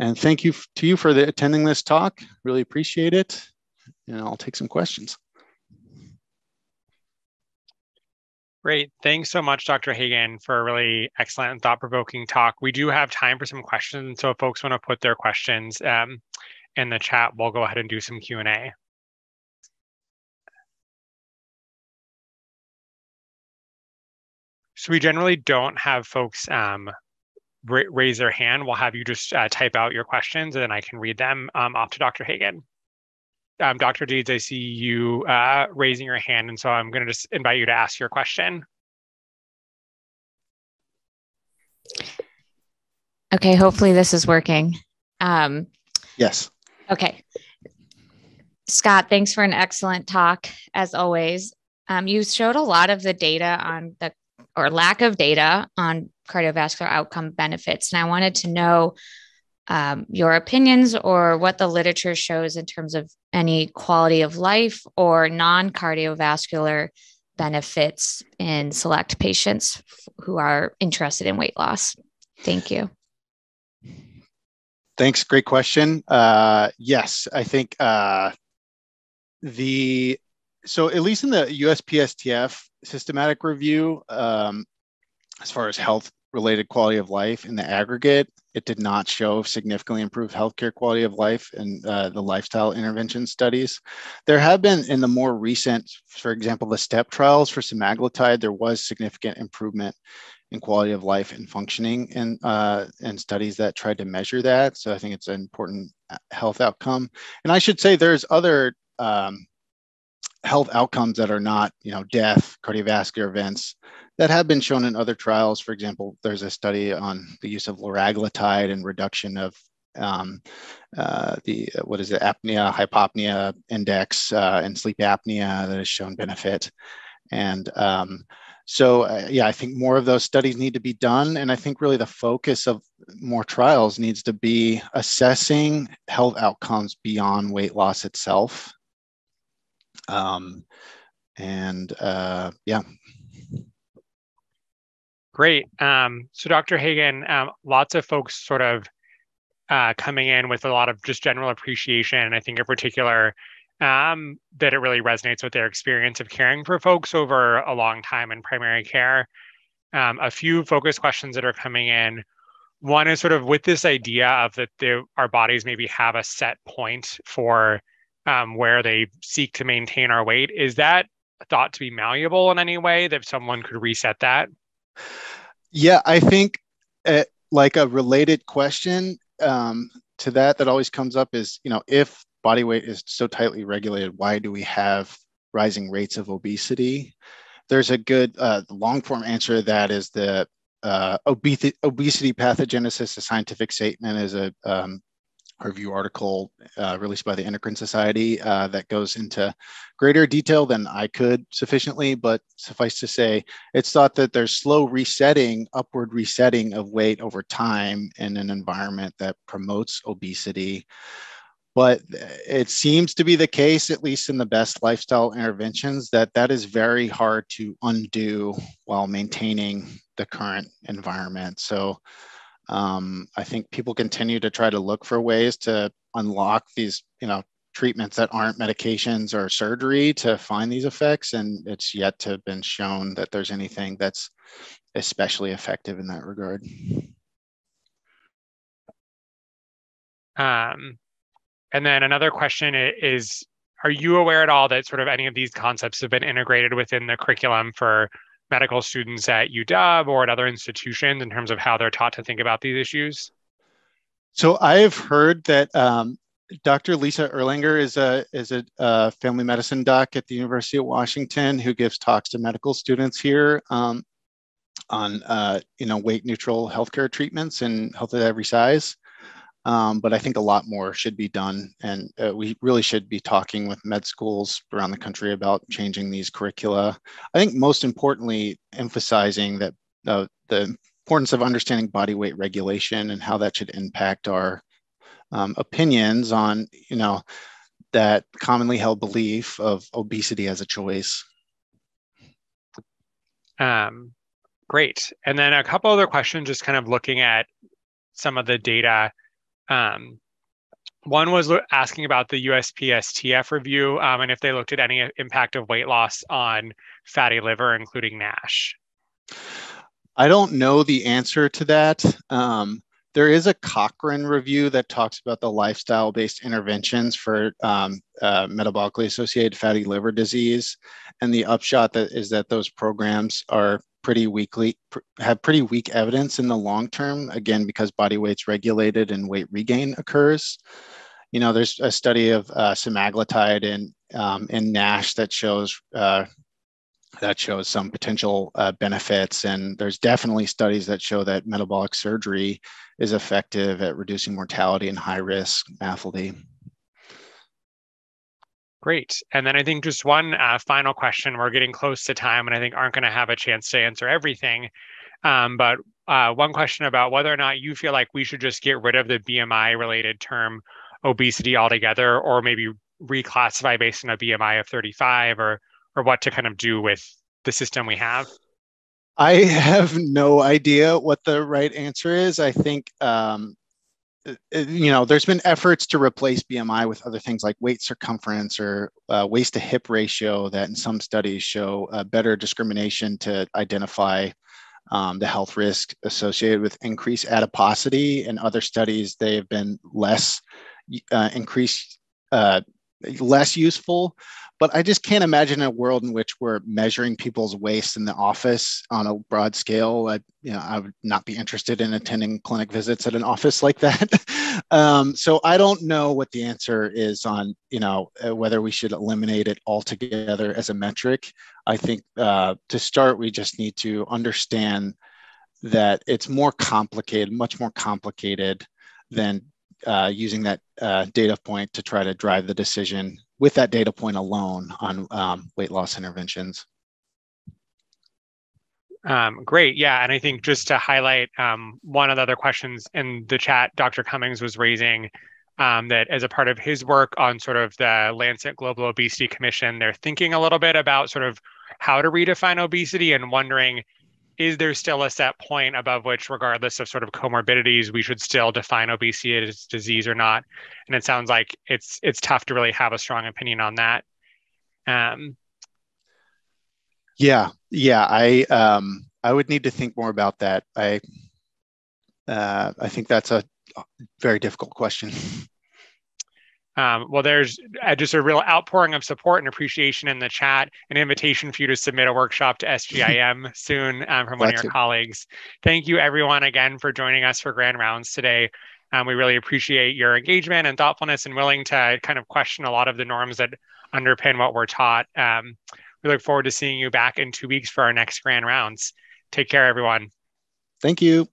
And thank you to you for attending this talk. Really appreciate it. And I'll take some questions. Great. Thanks so much, Dr. Hagen, for a really excellent and thought-provoking talk. We do have time for some questions. So if folks want to put their questions in the chat, we'll go ahead and do some Q&A. So we generally don't have folks raise their hand. We'll have you just type out your questions and then I can read them off to Dr. Hagen. Dr. Deeds, I see you raising your hand, and so I'm going to just invite you to ask your question. Okay, hopefully this is working. Yes. Okay. Scott, thanks for an excellent talk, as always. You showed a lot of the data on or lack of data on cardiovascular outcome benefits, and I wanted to know your opinions or what the literature shows in terms of any quality of life or non-cardiovascular benefits in select patients who are interested in weight loss. Thank you. Thanks. Great question. Yes, I think so at least in the USPSTF systematic review, as far as health-related quality of life in the aggregate, it did not show significantly improved healthcare quality of life in the lifestyle intervention studies. There have been in the more recent, for example, the STEP trials for semaglutide, there was significant improvement in quality of life and functioning in studies that tried to measure that. So I think it's an important health outcome. And I should say there's other health outcomes that are not, death, cardiovascular events that have been shown in other trials. For example, there's a study on the use of liraglutide and reduction of apnea, hypopnea index and sleep apnea that has shown benefit. And I think more of those studies need to be done. And I think really the focus of more trials needs to be assessing health outcomes beyond weight loss itself. Great. So Dr. Hagen, lots of folks sort of coming in with a lot of just general appreciation. And I think in particular, that it really resonates with their experience of caring for folks over a long time in primary care. A few focus questions that are coming in. One is sort of with this idea of that our bodies maybe have a set point for where they seek to maintain our weight. Is that thought to be malleable in any way, that someone could reset that? Yeah, I think like a related question to that always comes up is, if body weight is so tightly regulated, why do we have rising rates of obesity? There's a good long form answer to that is the obesity pathogenesis, a scientific statement, is a review article released by the Endocrine Society that goes into greater detail than I could sufficiently, but suffice to say, it's thought that there's slow upward resetting of weight over time in an environment that promotes obesity. But it seems to be the case, at least in the best lifestyle interventions, that is very hard to undo while maintaining the current environment. So I think people continue to try to look for ways to unlock these, treatments that aren't medications or surgery to find these effects. And it's yet to have been shown that there's anything that's especially effective in that regard. And then another question is, are you aware at all that sort of any of these concepts have been integrated within the curriculum for medical students at UW or at other institutions in terms of how they're taught to think about these issues? So I've heard that Dr. Lisa Erlanger is a family medicine doc at the University of Washington who gives talks to medical students here on weight neutral healthcare treatments and health at every size. But I think a lot more should be done, and we really should be talking with med schools around the country about changing these curricula. I think most importantly, emphasizing that the importance of understanding body weight regulation and how that should impact our opinions on, that commonly held belief of obesity as a choice. Great. And then a couple other questions, just kind of looking at some of the data. One was asking about the USPSTF review and if they looked at any impact of weight loss on fatty liver, including NASH. I don't know the answer to that. There is a Cochrane review that talks about the lifestyle-based interventions for metabolically associated fatty liver disease. And the upshot is that those programs are have pretty weak evidence in the long term, again, because body weight's regulated and weight regain occurs. There's a study of semaglutide in NASH that shows some potential benefits. And there's definitely studies that show that metabolic surgery is effective at reducing mortality in high-risk MAFLD. Great. And then I think just one final question. We're getting close to time and I think aren't going to have a chance to answer everything. But one question about whether or not you feel like we should just get rid of the BMI-related term obesity altogether, or maybe reclassify based on a BMI of 35, or what to kind of do with the system we have? I have no idea what the right answer is. I think, there's been efforts to replace BMI with other things like waist circumference or waist to hip ratio that in some studies show better discrimination to identify the health risk associated with increased adiposity. In other studies, they have been less useful. But I just can't imagine a world in which we're measuring people's waist in the office on a broad scale. I would not be interested in attending clinic visits at an office like that. So I don't know what the answer is on, whether we should eliminate it altogether as a metric. I think to start, we just need to understand that it's more complicated, much more complicated than using that data point to try to drive the decision with that data point alone on weight loss interventions. Great. Yeah. And I think just to highlight one of the other questions in the chat, Dr. Cummings was raising that as a part of his work on sort of the Lancet Global Obesity Commission, they're thinking a little bit about sort of how to redefine obesity and wondering, is there still a set point above which, regardless of sort of comorbidities, we should still define obesity as disease or not? And it sounds like it's tough to really have a strong opinion on that. Yeah. I would need to think more about that. I think that's a very difficult question. Well, there's just a real outpouring of support and appreciation in the chat, an invitation for you to submit a workshop to SGIM soon from one of your colleagues. Thank you, everyone, again, for joining us for Grand Rounds today. We really appreciate your engagement and thoughtfulness and willing to kind of question a lot of the norms that underpin what we're taught. We look forward to seeing you back in 2 weeks for our next Grand Rounds. Take care, everyone. Thank you.